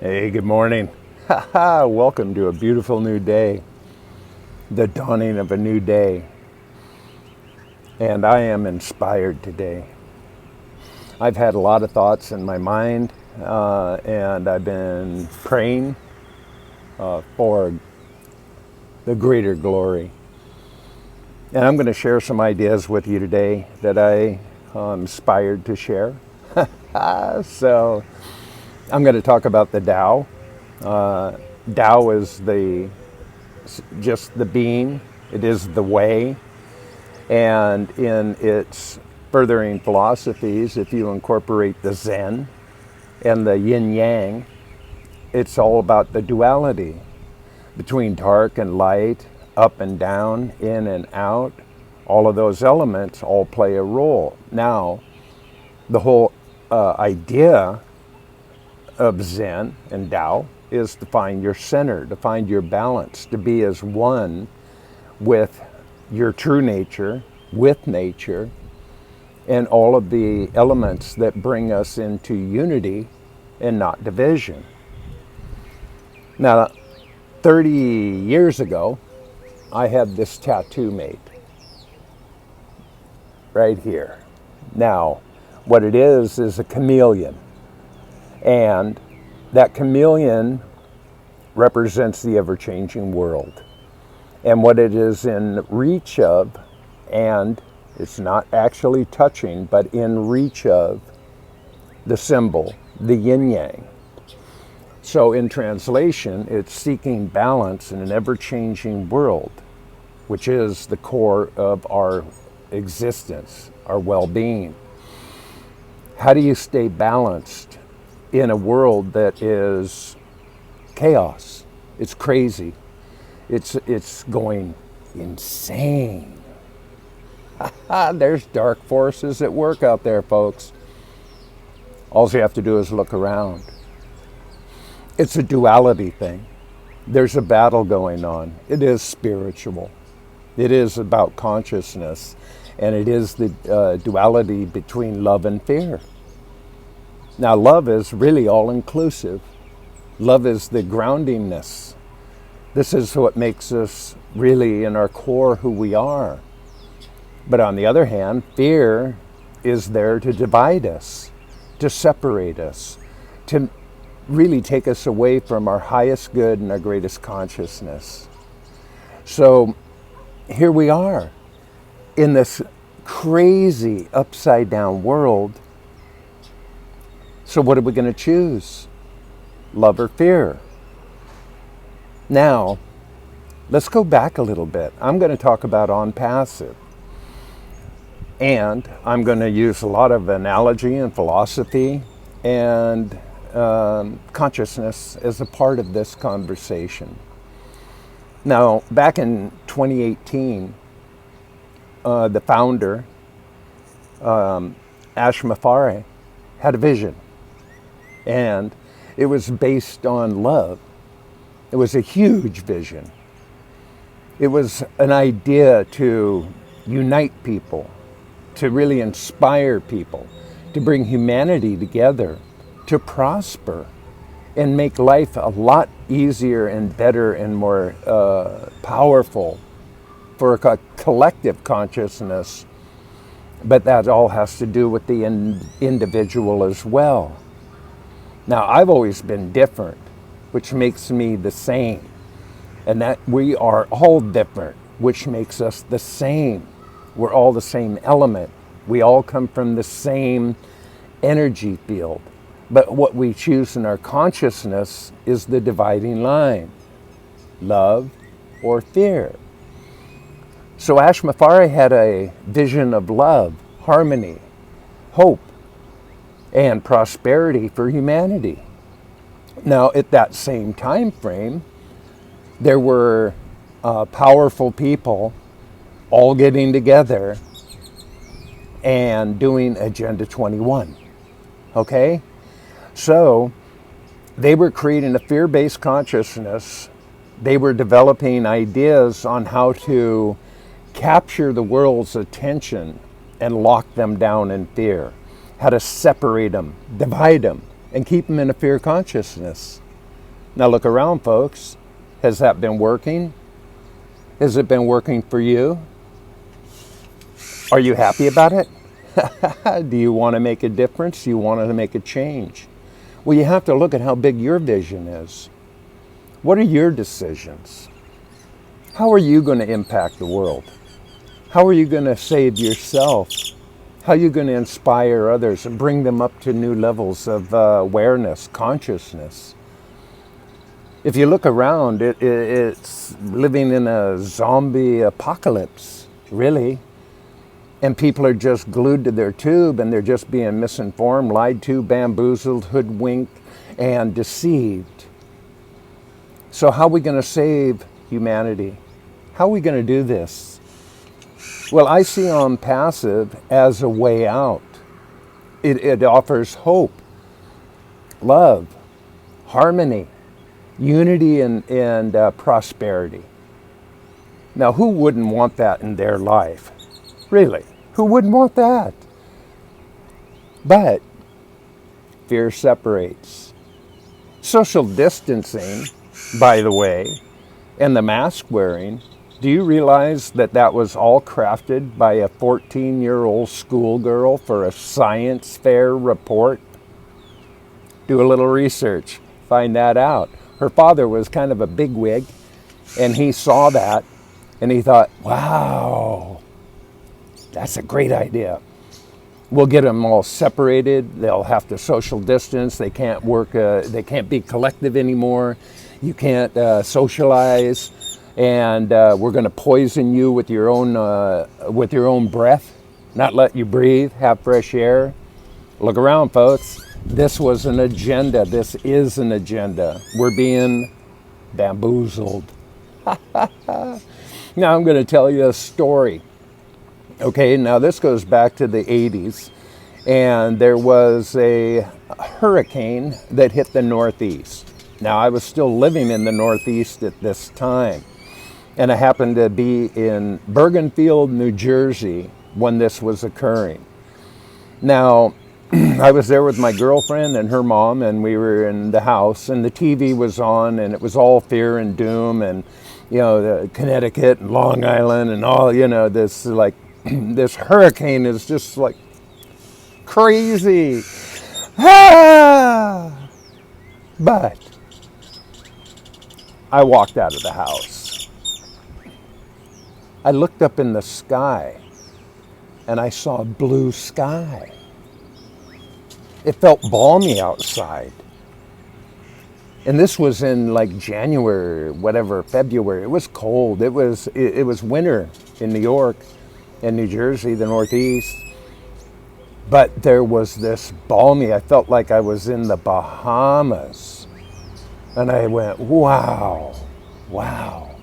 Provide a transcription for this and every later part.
Hey, good morning. Welcome to a beautiful new day, the dawning of a new day. And I am inspired today. I've had a lot of thoughts in my mind, and I've been praying for the greater glory. And I'm going to share some ideas with you today that I am inspired to share. So I'm going to talk about the Tao. Tao is just the being. It is the way. And in its furthering philosophies, if you incorporate the Zen and the yin yang, it's all about the duality between dark and light, up and down, in and out. All of those elements all play a role. Now, the whole idea of Zen and Tao is to find your center, to find your balance, to be as one with your true nature, with nature, and all of the elements that bring us into unity and not division. Now, 30 years ago, I had this tattoo made right here. Now, what it is a chameleon. And that chameleon represents the ever-changing world. And what it is in reach of, and it's not actually touching, but in reach of the symbol, the yin-yang. So in translation, it's seeking balance in an ever-changing world, which is the core of our existence, our well-being. How do you stay balanced in a world that is chaos? It's crazy. It's going insane. There's dark forces at work out there, folks. All you have to do is look around. It's a duality thing. There's a battle going on. It is spiritual. It is about consciousness. And it is the duality between love and fear. Now, love is really all-inclusive. Love is the groundingness. This is what makes us really in our core who we are. But on the other hand, fear is there to divide us, to separate us, to really take us away from our highest good and our greatest consciousness. So here we are in this crazy upside down world. So what are we going to choose? Love or fear? Now, let's go back a little bit. I'm going to talk about Onpassive. And I'm going to use a lot of analogy and philosophy and consciousness as a part of this conversation. Now, back in 2018, the founder, Ashmafare, had a vision. And it was based on love. It was a huge vision. It was an idea to unite people, to really inspire people, to bring humanity together, to prosper, and make life a lot easier and better and more powerful for a collective consciousness. But that all has to do with the individual as well. Now, I've always been different, which makes me the same. And that we are all different, which makes us the same. We're all the same element. We all come from the same energy field. But what we choose in our consciousness is the dividing line, love or fear. So Ashmafare had a vision of love, harmony, hope, and prosperity for humanity. Now, at that same time frame, there were powerful people all getting together and doing Agenda 21. Okay? So, they were creating a fear-based consciousness. They were developing ideas on how to capture the world's attention and lock them down in fear. How to separate them, divide them, and keep them in a fear consciousness. Now look around, folks. Has that been working? Has it been working for you? Are you happy about it? Do you want to make a difference? Do you want to make a change? Well, you have to look at how big your vision is. What are your decisions? How are you going to impact the world? How are you going to save yourself? How are you going to inspire others and bring them up to new levels of awareness, consciousness? If you look around, it's living in a zombie apocalypse, really. And people are just glued to their tube, and they're just being misinformed, lied to, bamboozled, hoodwinked, and deceived. So how are we going to save humanity? How are we going to do this? Well, I see Onpassive as a way out. It offers hope, love, harmony, unity, and prosperity. Now, who wouldn't want that in their life? Really? Who wouldn't want that? But fear separates. Social distancing, by the way, and the mask wearing, do you realize that that was all crafted by a 14-year-old schoolgirl for a science fair report? Do a little research, find that out. Her father was kind of a bigwig, and he saw that, and he thought, wow, that's a great idea. We'll get them all separated. They'll have to social distance. They can't work. They can't be collective anymore. You can't socialize, and we're going to poison you with your own breath, not let you breathe, have fresh air. Look around, folks. This was an agenda. This is an agenda. We're being bamboozled. Now I'm going to tell you a story. Okay, now this goes back to the 80s, and there was a hurricane that hit the Northeast. Now, I was still living in the Northeast at this time, and I happened to be in Bergenfield, New Jersey, when this was occurring. Now, I was there with my girlfriend and her mom, and we were in the house, and the TV was on, and it was all fear and doom, and, you know, Connecticut and Long Island and all, you know, this, like, this hurricane is just like crazy. Ah! But I walked out of the house. I looked up in the sky and I saw blue sky. It felt balmy outside. And this was in like January, whatever, February. It was cold. It was winter in New York and New Jersey, the Northeast. But there was this balmy, I felt like I was in the Bahamas. And I went, wow, wow.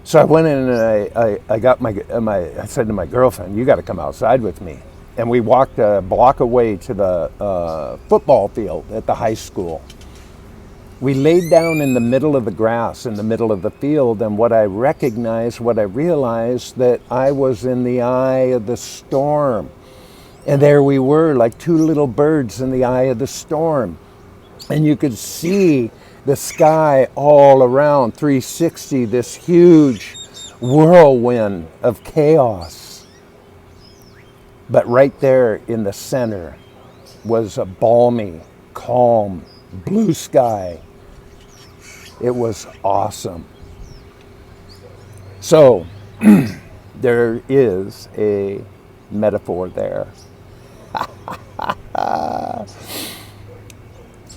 So I went in and I got I said to my girlfriend, you got to come outside with me. And we walked a block away to the football field at the high school. We laid down in the middle of the grass, in the middle of the field, and what I realized that I was in the eye of the storm. And there we were, like two little birds in the eye of the storm. And you could see the sky all around, 360, this huge whirlwind of chaos. But right there in the center was a balmy, calm, blue sky. It was awesome. So there is a metaphor there.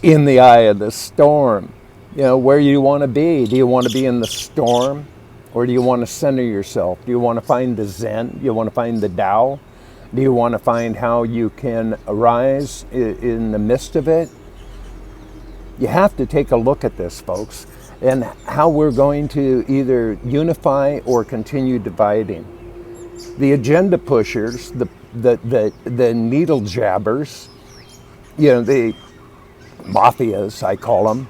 In the eye of the storm, you know, where you want to be. Do you want to be in the storm, or do you want to center yourself? Do you want to find the Zen? Do you want to find the Tao? Do you want to find how you can arise in the midst of it? You have to take a look at this, folks, and how we're going to either unify or continue dividing. The agenda pushers, the needle jabbers, you know, the mafias, I call them,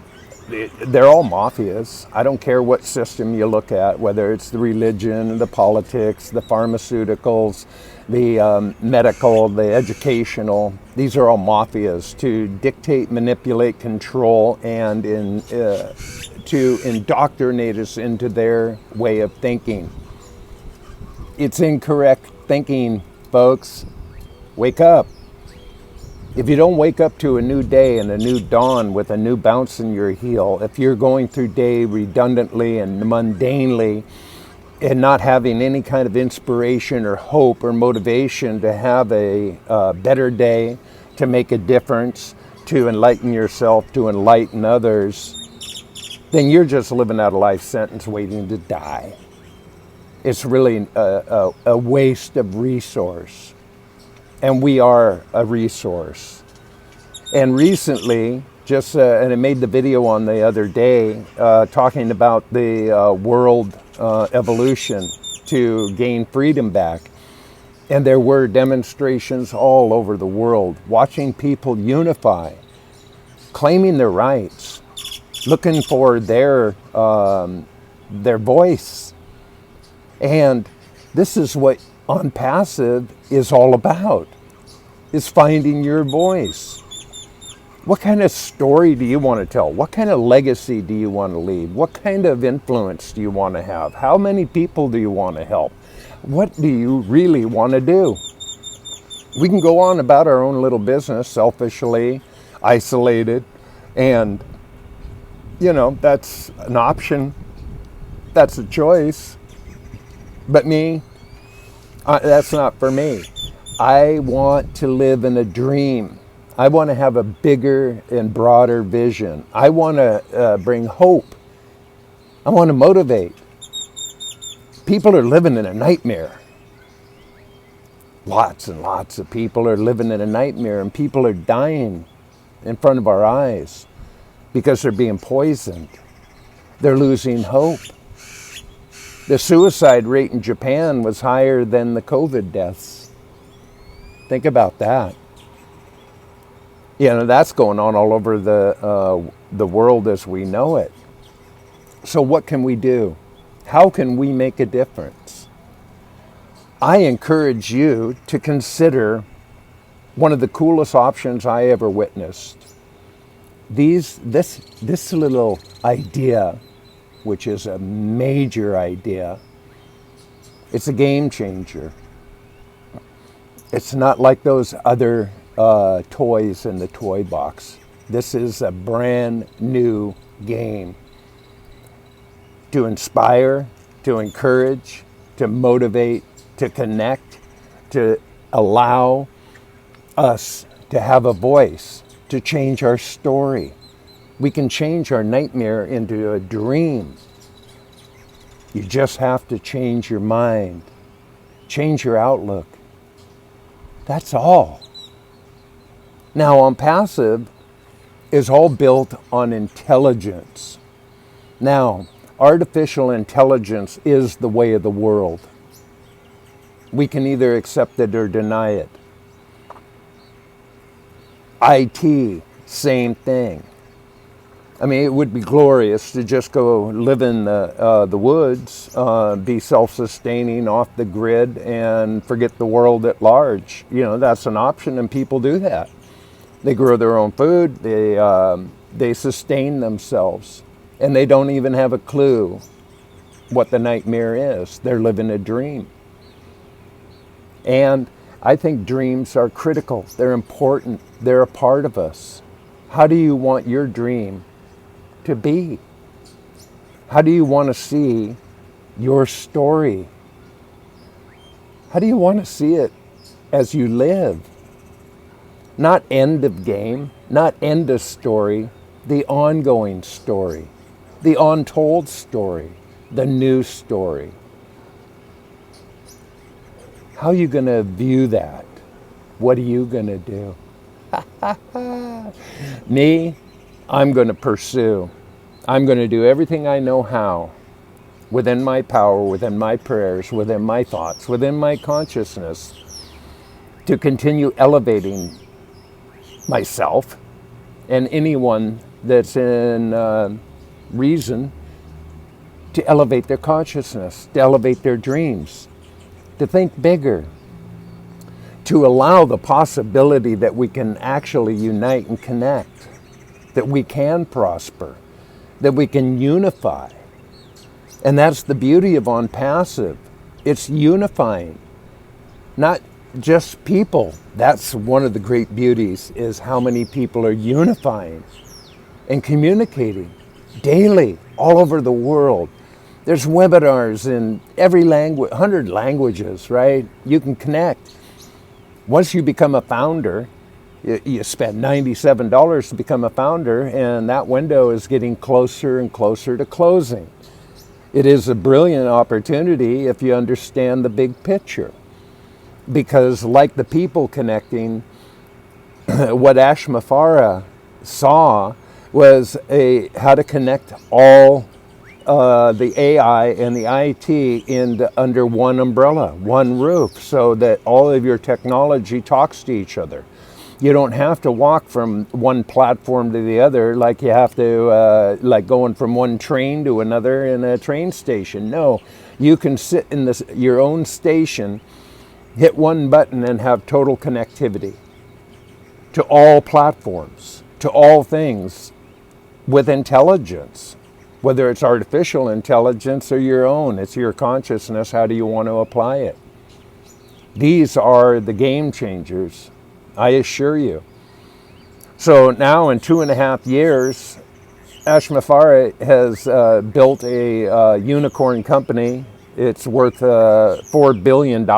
they're all mafias. I don't care what system you look at, whether it's the religion, the politics, the pharmaceuticals, the medical, the educational. These are all mafias to dictate, manipulate, control, and to indoctrinate us into their way of thinking. It's incorrect thinking, folks. Wake up. If you don't wake up to a new day and a new dawn with a new bounce in your heel, if you're going through day redundantly and mundanely and not having any kind of inspiration or hope or motivation to have a better day, to make a difference, to enlighten yourself, to enlighten others, then you're just living out a life sentence waiting to die. It's really a waste of resource. And we are a resource. And recently, and I made the video on the other day, talking about the world evolution to gain freedom back. And there were demonstrations all over the world, watching people unify, claiming their rights, looking for their voice. And this is what Onpassive is all about, is finding your voice. What kind of story do you want to tell? What kind of legacy do you want to leave? What kind of influence do you want to have? How many people do you want to help? What do you really want to do? We can go on about our own little business, selfishly, isolated, and, that's an option. That's a choice. But me, that's not for me. I want to live in a dream. I want to have a bigger and broader vision. I want to bring hope. I want to motivate. People are living in a nightmare. Lots and lots of people are living in a nightmare, and people are dying in front of our eyes because they're being poisoned. They're losing hope. The suicide rate in Japan was higher than the COVID deaths. Think about that. That's going on all over the world as we know it. So what can we do? How can we make a difference? I encourage you to consider one of the coolest options I ever witnessed. This little idea, which is a major idea, it's a game changer. It's not like those other toys in the toy box. This is a brand new game to inspire, to encourage, to motivate, to connect, to allow us to have a voice, to change our story. We can change our nightmare into a dream. You just have to change your mind, change your outlook. That's all. Now, Onpassive is all built on intelligence. Now, artificial intelligence is the way of the world. We can either accept it or deny it. IT, same thing. I mean, it would be glorious to just go live in the woods, be self-sustaining, off the grid, and forget the world at large. That's an option, and people do that. They grow their own food, they sustain themselves, and they don't even have a clue what the nightmare is. They're living a dream. And I think dreams are critical. They're important. They're a part of us. How do you want your dream to be? How do you want to see your story? How do you want to see it as you live? Not end of game, not end of story, the ongoing story, the untold story, the new story. How are you going to view that? What are you going to do? Me, I'm going to pursue. I'm going to do everything I know how, within my power, within my prayers, within my thoughts, within my consciousness, to continue elevating myself and anyone that's in reason to elevate their consciousness, to elevate their dreams, to think bigger, to allow the possibility that we can actually unite and connect, that we can prosper, that we can unify. And that's the beauty of Onpassive. It's unifying, not just people. That's one of the great beauties, is how many people are unifying and communicating daily all over the world. There's webinars in every language, 100 languages, right? You can connect. Once you become a founder, you spend $97 to become a founder, and that window is getting closer and closer to closing. It is a brilliant opportunity if you understand the big picture. Because like the people connecting, what Ashmafara saw was how to connect all the AI and the IT under one umbrella, one roof, so that all of your technology talks to each other. You don't have to walk from one platform to the other like you have to, like going from one train to another in a train station. No, you can sit in your own station, hit one button, and have total connectivity to all platforms, to all things with intelligence. Whether it's artificial intelligence or your own, it's your consciousness. How do you want to apply it? These are the game changers, I assure you. So now in 2.5 years, Ashmafara has built a unicorn company. It's worth $4 billion.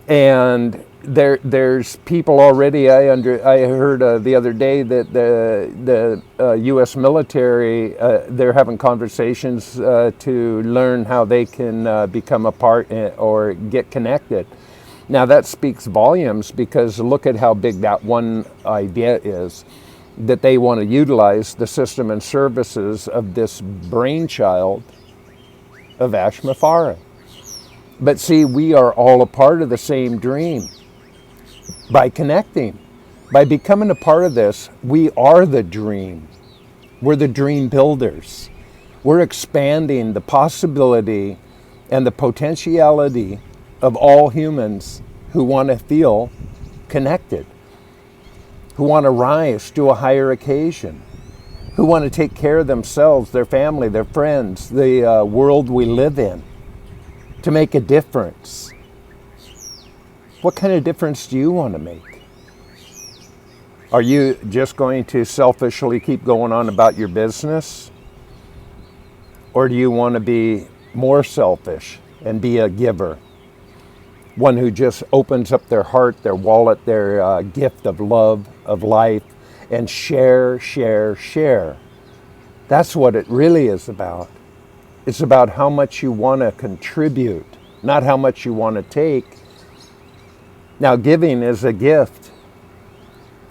And there's people already. I heard the other day that the U.S. military, they're having conversations to learn how they can become a part or get connected. Now that speaks volumes, because look at how big that one idea is, that they want to utilize the system and services of this brainchild of Ashmafara. But see, we are all a part of the same dream. By connecting, by becoming a part of this, we are the dream. We're the dream builders. We're expanding the possibility and the potentiality of all humans who want to feel connected, who want to rise to a higher occasion, who want to take care of themselves, their family, their friends, the world we live in, to make a difference. What kind of difference do you want to make? Are you just going to selfishly keep going on about your business? Or do you want to be more selfish and be a giver? One who just opens up their heart, their wallet, their gift of love, of life, and share, share, share. That's what it really is about. It's about how much you want to contribute, not how much you want to take. Now, giving is a gift,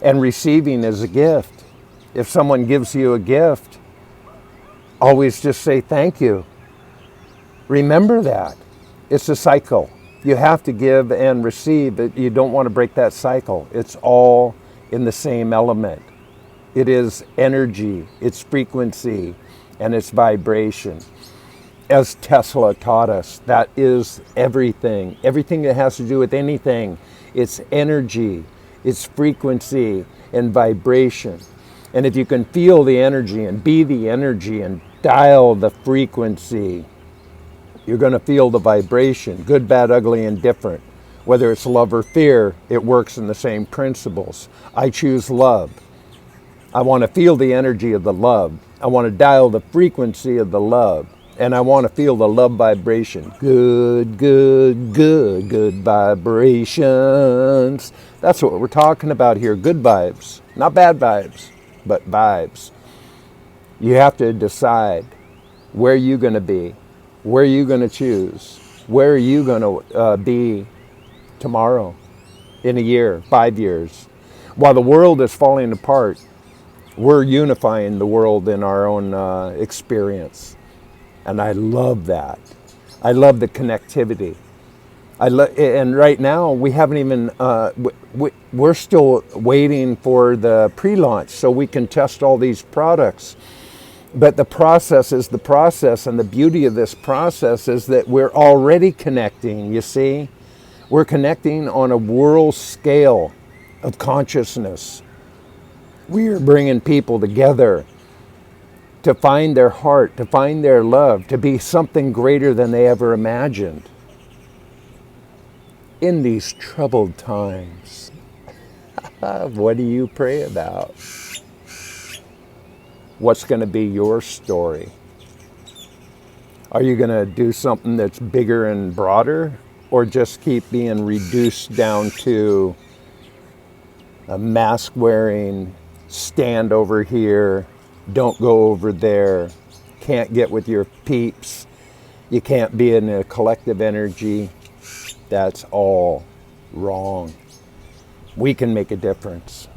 and receiving is a gift. If someone gives you a gift, always just say thank you. Remember that. It's a cycle. You have to give and receive, but you don't want to break that cycle. It's all in the same element. It is energy, it's frequency, and it's vibration. As Tesla taught us, that is everything. Everything that has to do with anything, it's energy, it's frequency and vibration. And if you can feel the energy and be the energy and dial the frequency, you're going to feel the vibration, good, bad, ugly, and different. Whether it's love or fear, it works in the same principles. I choose love. I want to feel the energy of the love. I want to dial the frequency of the love. And I want to feel the love vibration. Good, good, good, good vibrations. That's what we're talking about here. Good vibes. Not bad vibes, but vibes. You have to decide where you're going to be. Where are you going to choose? Where are you going to be tomorrow, in a year, 5 years? While the world is falling apart, we're unifying the world in our own experience. And I love that. I love the connectivity. And right now we haven't even, we're still waiting for the pre-launch so we can test all these products. But the process is the process, and the beauty of this process is that we're already connecting, you see? We're connecting on a world scale of consciousness. We are bringing people together to find their heart, to find their love, to be something greater than they ever imagined. In these troubled times, what do you pray about? What's going to be your story? Are you going to do something that's bigger and broader, or just keep being reduced down to a mask wearing, stand over here, don't go over there, can't get with your peeps, you can't be in a collective energy? That's all wrong. We can make a difference.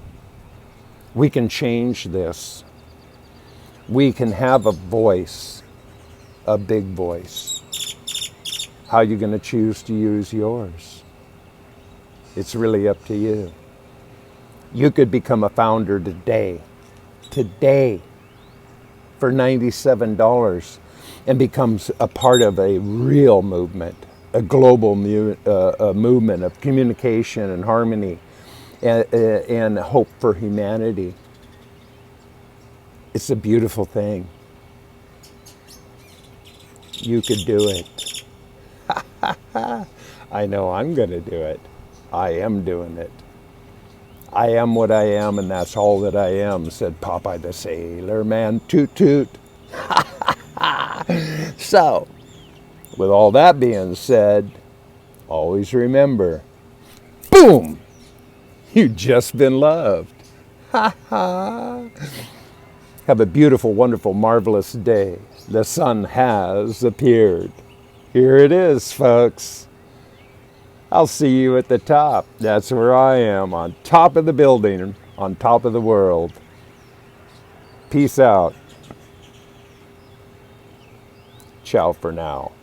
We can change this. We can have a voice, a big voice. How are you going to choose to use yours? It's really up to you. You could become a founder today, for $97, and becomes a part of a real movement, a global movement of communication and harmony and hope for humanity. It's a beautiful thing. You could do it. I know I'm going to do it. I am doing it. I am what I am, and that's all that I am, said Popeye the Sailor Man. Toot toot. So, with all that being said, always remember, boom, you've just been loved. Have a beautiful, wonderful, marvelous day. The sun has appeared. Here it is, folks. I'll see you at the top. That's where I am, on top of the building, on top of the world. Peace out. Ciao for now.